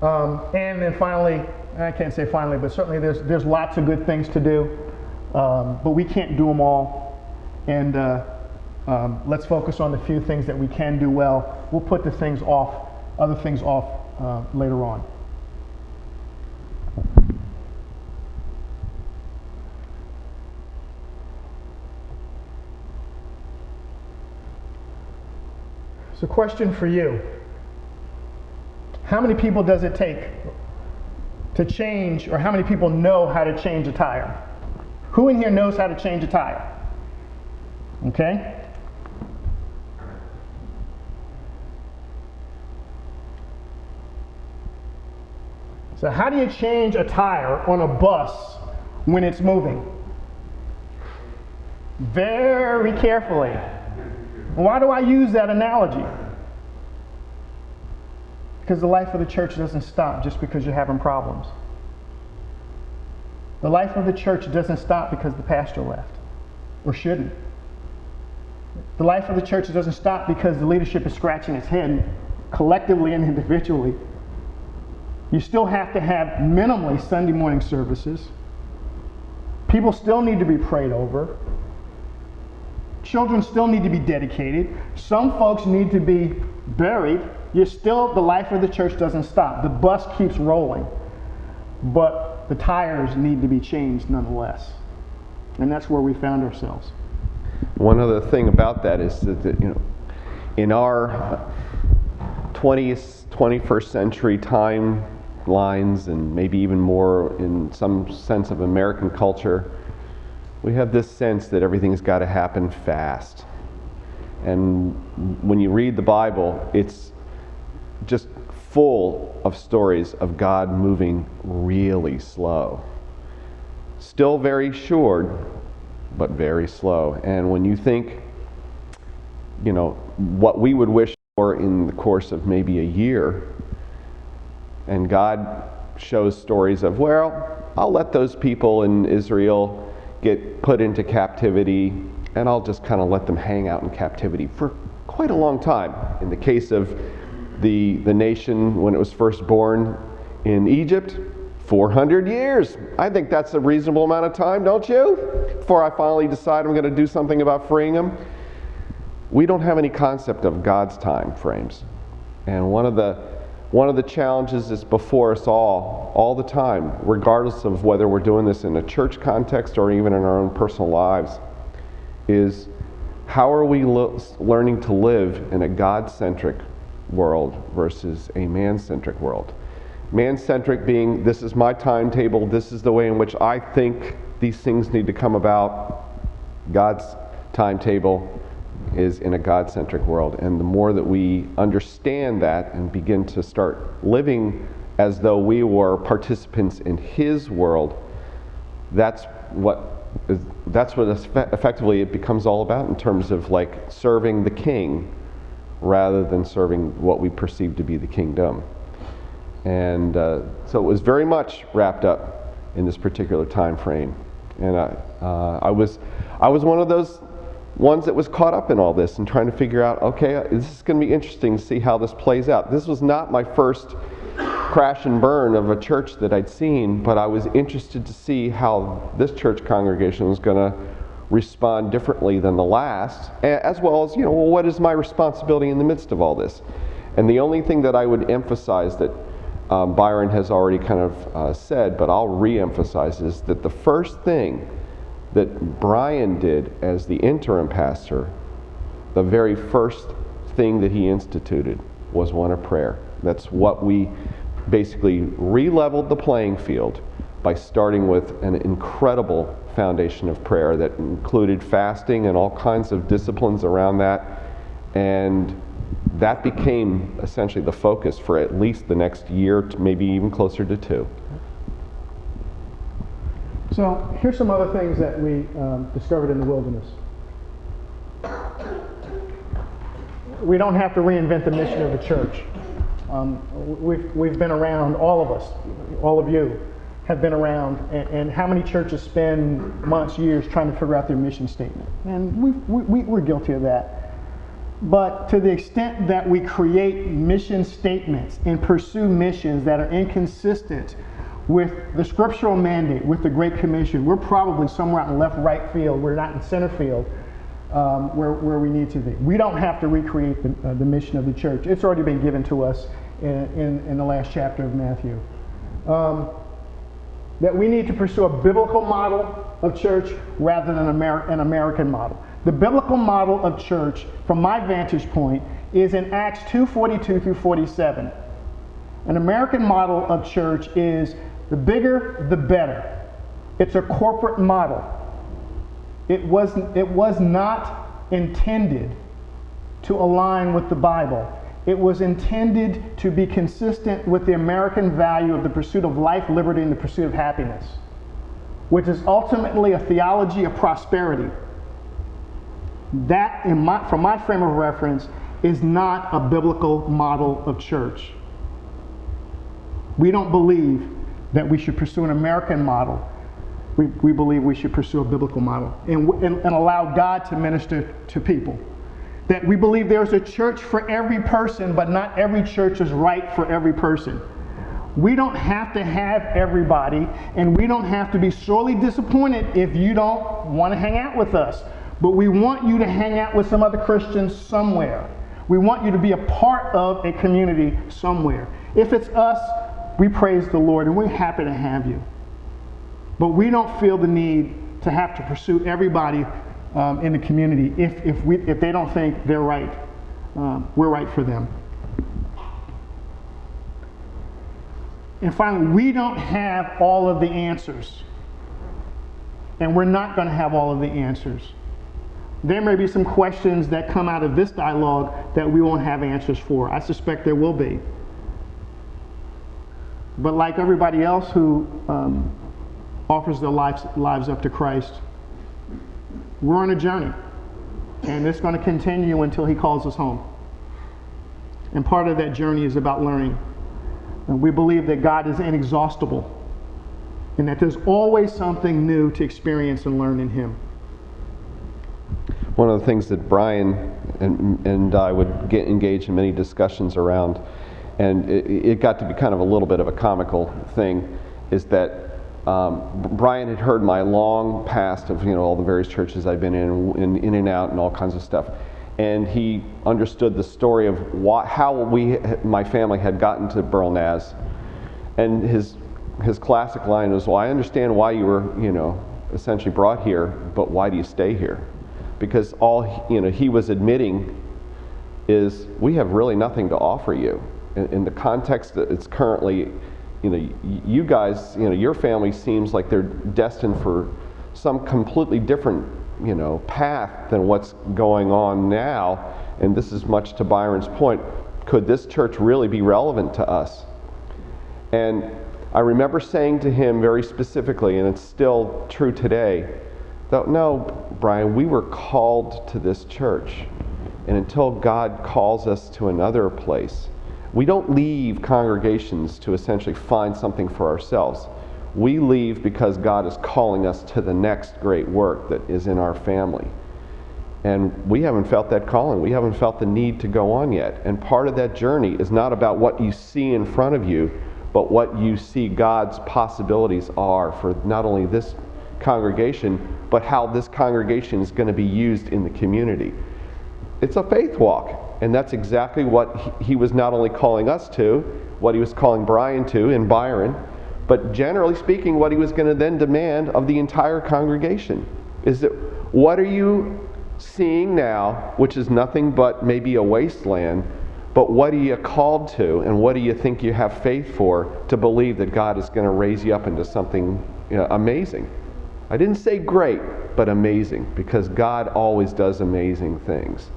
And then finally, I can't say finally, but certainly there's lots of good things to do, but we can't do them all. And let's focus on the few things that we can do well. We'll put other things off later on. So, question for you. How many people does it take to change, or how many people know how to change a tire? Who in here knows how to change a tire? Okay? So how do you change a tire on a bus when it's moving? Very carefully. Why do I use that analogy? Because the life of the church doesn't stop just because you're having problems. The life of the church doesn't stop because the pastor left, or shouldn't. The life of the church doesn't stop because the leadership is scratching its head collectively and individually. You still have to have minimally Sunday morning services. People still need to be prayed over. Children still need to be dedicated. Some folks need to be buried. The life of the church doesn't stop. The bus keeps rolling. But the tires need to be changed nonetheless. And that's where we found ourselves. One other thing about that is that in our 20th, 21st century timelines, and maybe even more in some sense of American culture, we have this sense that everything's got to happen fast. And when you read the Bible, it's just full of stories of God moving really slow. Still very sure, but very slow. And when you think, what we would wish for in the course of maybe a year, and God shows stories of, I'll let those people in Israel get put into captivity, and I'll just kind of let them hang out in captivity for quite a long time. In the case of the nation when it was first born in Egypt, 400 years. I think that's a reasonable amount of time, don't you? Before I finally decide I'm going to do something about freeing them. We don't have any concept of God's time frames. And one of the challenges is before us all the time, regardless of whether we're doing this in a church context or even in our own personal lives, is how are we learning to live in a God-centric world versus a man-centric world? Man-centric being, this is my timetable, this is the way in which I think these things need to come about. God's timetable is in a God-centric world. And the more that we understand that and begin to start living as though we were participants in His world, that's what effectively it becomes all about in terms of like serving the King rather than serving what we perceive to be the kingdom. And so it was very much wrapped up in this particular time frame. And I was one of those ones that was caught up in all this and trying to figure out, okay, this is going to be interesting to see how this plays out. This was not my first crash and burn of a church that I'd seen, but I was interested to see how this church congregation was going to respond differently than the last, as well as, what is my responsibility in the midst of all this? And the only thing that I would emphasize that Byron has already kind of said, but I'll re-emphasize, is that the first thing that Brian did as the interim pastor, the very first thing that he instituted was one of prayer. That's what we basically re-leveled the playing field by starting with an incredible foundation of prayer that included fasting and all kinds of disciplines around that. And that became essentially the focus for at least the next year, maybe even closer to 2. So here's some other things that we discovered in the wilderness. We don't have to reinvent the mission of the church. We've been around, all of us, all of you have been around, and how many churches spend months, years trying to figure out their mission statement? And we're guilty of that. But to the extent that we create mission statements and pursue missions that are inconsistent with the scriptural mandate, with the Great Commission, we're probably somewhere out in left, right field. We're not in center field where we need to be. We don't have to recreate the mission of the church. It's already been given to us in the last chapter of Matthew. That we need to pursue a biblical model of church rather than an American model. The biblical model of church, from my vantage point, is in Acts 2:42 through 47. An American model of church is the bigger, the better. It's a corporate model. It was not intended to align with the Bible. It was intended to be consistent with the American value of the pursuit of life, liberty, and the pursuit of happiness, which is ultimately a theology of prosperity. That, from my frame of reference, is not a biblical model of church. We don't believe that we should pursue an American model. We believe we should pursue a biblical model and allow God to minister to people. That we believe there's a church for every person, but not every church is right for every person. We don't have to have everybody, and we don't have to be sorely disappointed if you don't want to hang out with us. But we want you to hang out with some other Christians somewhere. We want you to be a part of a community somewhere. If it's us, we praise the Lord, and we're happy to have you. But we don't feel the need to have to pursue everybody in the community if they don't think they're right. We're right for them. And finally, we don't have all of the answers. And we're not going to have all of the answers. There may be some questions that come out of this dialogue that we won't have answers for. I suspect there will be. But like everybody else who offers their lives up to Christ, we're on a journey. And it's going to continue until He calls us home. And part of that journey is about learning. And we believe that God is inexhaustible and that there's always something new to experience and learn in Him. One of the things that Brian and I would get engaged in many discussions around, and it got to be kind of a little bit of a comical thing, is that Brian had heard my long past of all the various churches I've been in and out and all kinds of stuff, and he understood the story of how my family had gotten to Burl Naz, and his classic line was, "Well, I understand why you were essentially brought here, but why do you stay here?" Because all he was admitting is, we have really nothing to offer you. In the context that it's currently, you guys, your family seems like they're destined for some completely different, path than what's going on now. And this is much to Byron's point. Could this church really be relevant to us? And I remember saying to him very specifically, and it's still true today, that no, Brian, we were called to this church. And until God calls us to another place, we don't leave congregations to essentially find something for ourselves. We leave because God is calling us to the next great work that is in our family. And we haven't felt that calling. We haven't felt the need to go on yet. And part of that journey is not about what you see in front of you, but what you see God's possibilities are for not only this congregation, but how this congregation is going to be used in the community. It's a faith walk. And that's exactly what he was not only calling us to, what he was calling Brian to and Byron, but generally speaking, what he was going to then demand of the entire congregation. Is that, what are you seeing now, which is nothing but maybe a wasteland, but what are you called to, and what do you think you have faith for to believe that God is going to raise you up into something amazing? I didn't say great, but amazing, because God always does amazing things.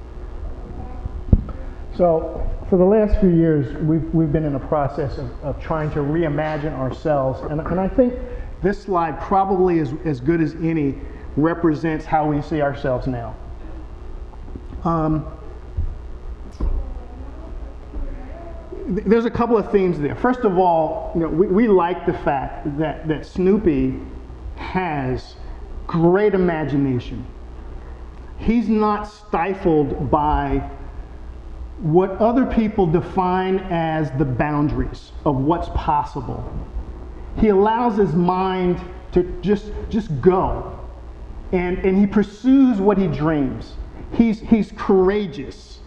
So for the last few years, we've been in a process of trying to reimagine ourselves. And I think this slide probably is as good as any represents how we see ourselves now. There's a couple of themes there. First of all, we like the fact that Snoopy has great imagination. He's not stifled by what other people define as the boundaries of what's possible. He allows his mind to just go. And he pursues what he dreams. He's courageous.